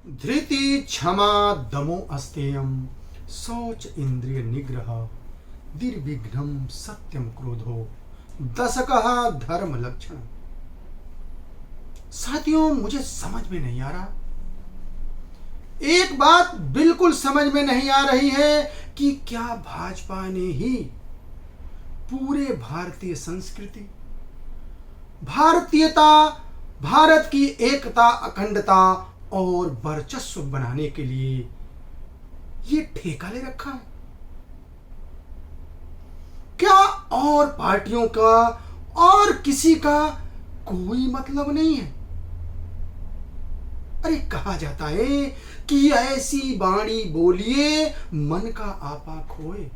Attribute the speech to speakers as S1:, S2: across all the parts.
S1: धृति क्षमा दमो अस्तेयम शौच इंद्रिय निग्रह निर्विघ्नम सत्यम क्रोधो दशकः धर्म लक्षण। साथियों, मुझे समझ में नहीं आ रहा, एक बात बिल्कुल समझ में नहीं आ रही है कि क्या भाजपा ने ही पूरे भारतीय संस्कृति, भारतीयता, भारत की एकता, अखंडता और वर्चस्व बनाने के लिए ये ठेका ले रखा है? क्या और पार्टियों का और किसी का कोई मतलब नहीं है? अरे कहा जाता है कि ऐसी वाणी बोलिए मन का आपा खोए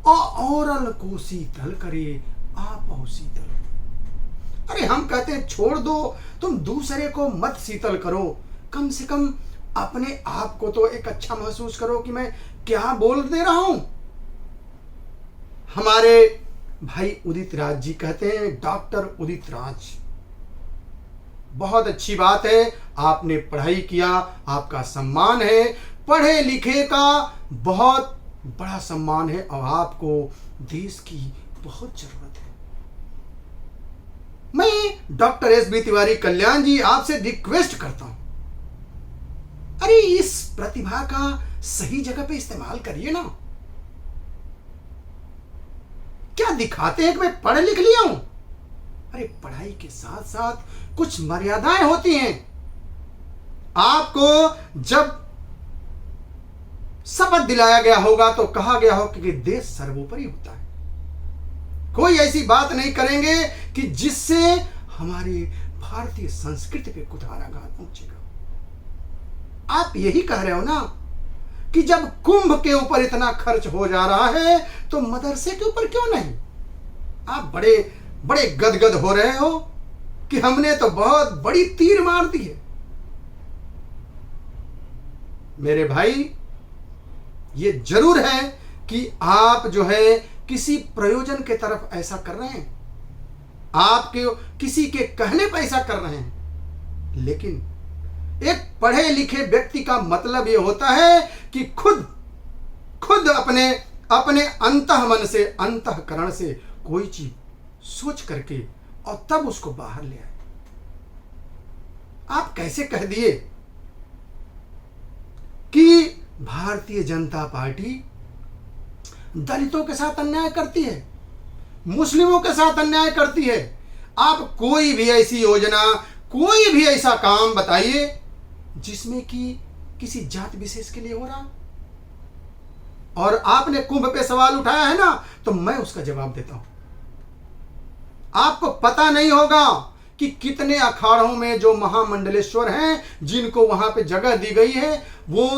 S1: और को शीतल करे आपो शीतल। अरे हम कहते हैं छोड़ दो, तुम दूसरे को मत शीतल करो, कम से कम अपने आप को तो एक अच्छा महसूस करो कि मैं क्या बोल दे रहा हूं। हमारे भाई उदित राज जी कहते हैं, डॉक्टर उदित राज, बहुत अच्छी बात है, आपने पढ़ाई किया, आपका सम्मान है, पढ़े लिखे का बहुत बड़ा सम्मान है और आपको देश की बहुत जरूरत है। मैं डॉक्टर एस बी तिवारी कल्याण जी आपसे रिक्वेस्ट करता हूं, अरे इस प्रतिभा का सही जगह पे इस्तेमाल करिए ना। क्या दिखाते हैं कि मैं पढ़ लिख लिया हूं? अरे पढ़ाई के साथ साथ कुछ मर्यादाएं होती हैं। आपको जब शपथ दिलाया गया होगा तो कहा गया हो कि देश सर्वोपरि होता है, कोई ऐसी बात नहीं करेंगे कि जिससे हमारी भारतीय संस्कृति पे कुठाराघात पहुंचेगा। आप यही कह रहे हो ना कि जब कुंभ के ऊपर इतना खर्च हो जा रहा है तो मदरसे के ऊपर क्यों नहीं? आप बड़े बड़े गदगद हो रहे हो कि हमने तो बहुत बड़ी तीर मार दी है। मेरे भाई, ये जरूर है कि आप जो है किसी प्रयोजन के तरफ ऐसा कर रहे हैं, आपके किसी के कहने पर ऐसा कर रहे हैं, लेकिन एक पढ़े लिखे व्यक्ति का मतलब यह होता है कि खुद अपने अंतः मन से, अंतःकरण से कोई चीज सोच करके और तब उसको बाहर ले आए। आप कैसे कह दिए कि भारतीय जनता पार्टी दलितों के साथ अन्याय करती है, मुस्लिमों के साथ अन्याय करती है? आप कोई भी ऐसी योजना, कोई भी ऐसा काम बताइए जिसमें कि किसी जात विशेष के लिए हो रहा। और आपने कुंभ पे सवाल उठाया है ना, तो मैं उसका जवाब देता हूं। आपको पता नहीं होगा कि कितने अखाड़ों में जो महामंडलेश्वर हैं, जिनको वहां पे जगह दी गई है, वो,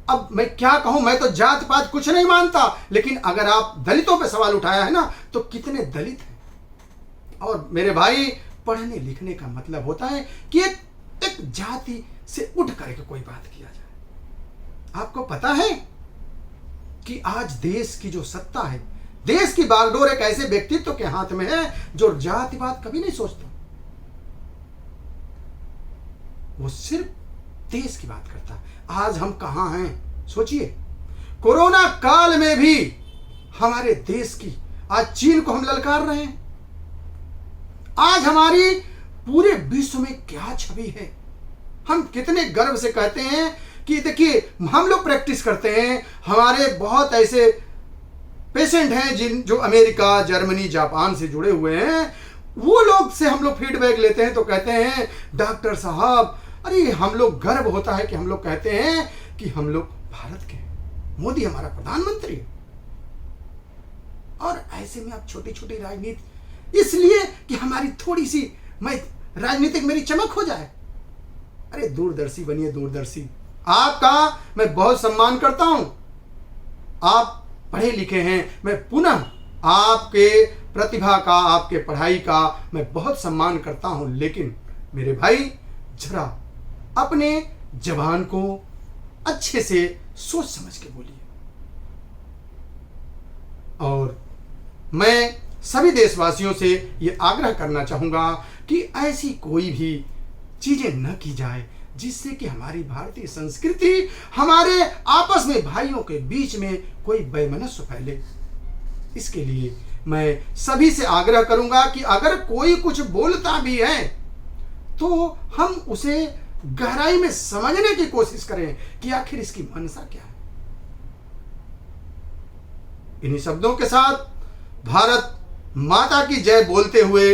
S1: अब मैं क्या कहूं, मैं तो जात पात कुछ नहीं मानता, लेकिन अगर आप दलितों पे सवाल उठाया है ना, तो कितने दलित हैं। और मेरे भाई, पढ़ने लिखने का मतलब होता है कि एक जाति से उठ करके कोई बात किया जाए। आपको पता है कि आज देश की जो सत्ता है, देश की बागडोर एक ऐसे व्यक्तित्व के हाथ में है जो जातिवाद कभी नहीं सोचता, वो सिर्फ देश की बात करता है। आज हम कहां हैं सोचिए। कोरोना काल में भी हमारे देश की, आज चीन को हम ललकार रहे हैं। आज हमारी पूरे विश्व में क्या छवि है। हम कितने गर्व से कहते हैं कि देखिए, हम लोग प्रैक्टिस करते हैं, हमारे बहुत ऐसे पेशेंट हैं जो अमेरिका, जर्मनी, जापान से जुड़े हुए हैं, वो लोग से हम लोग फीडबैक लेते हैं तो कहते हैं, डॉक्टर साहब, अरे हम लोग गर्व होता है कि हम लोग कहते हैं कि हम लोग भारत के हैं, मोदी हमारा प्रधानमंत्री है। और ऐसे में आप छोटी छोटी राजनीति, इसलिए कि हमारी थोड़ी सी, मैं राजनीतिक मेरी चमक हो जाए। अरे दूरदर्शी बनिए, दूरदर्शी। आपका मैं बहुत सम्मान करता हूं, आप पढ़े लिखे हैं, मैं पुनः आपके प्रतिभा का, आपके पढ़ाई का मैं बहुत सम्मान करता हूं, लेकिन मेरे भाई, जरा अपने जबान को अच्छे से सोच समझ के बोलिए। और मैं सभी देशवासियों से ये आग्रह करना चाहूंगा कि ऐसी कोई भी चीजें न की जाए जिससे कि हमारी भारतीय संस्कृति, हमारे आपस में भाइयों के बीच में कोई वैमनस्य फैले। इसके लिए मैं सभी से आग्रह करूंगा कि अगर कोई कुछ बोलता भी है तो हम उसे गहराई में समझने की कोशिश करें कि आखिर इसकी मंशा क्या है। इन्हीं शब्दों के साथ भारत माता की जय बोलते हुए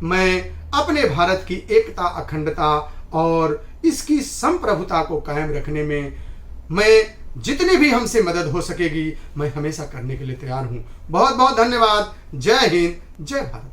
S1: मैं अपने भारत की एकता, अखंडता और इसकी संप्रभुता को कायम रखने में मैं जितनी भी हमसे मदद हो सकेगी मैं हमेशा करने के लिए तैयार हूं। बहुत बहुत धन्यवाद। जय हिंद, जय भारत।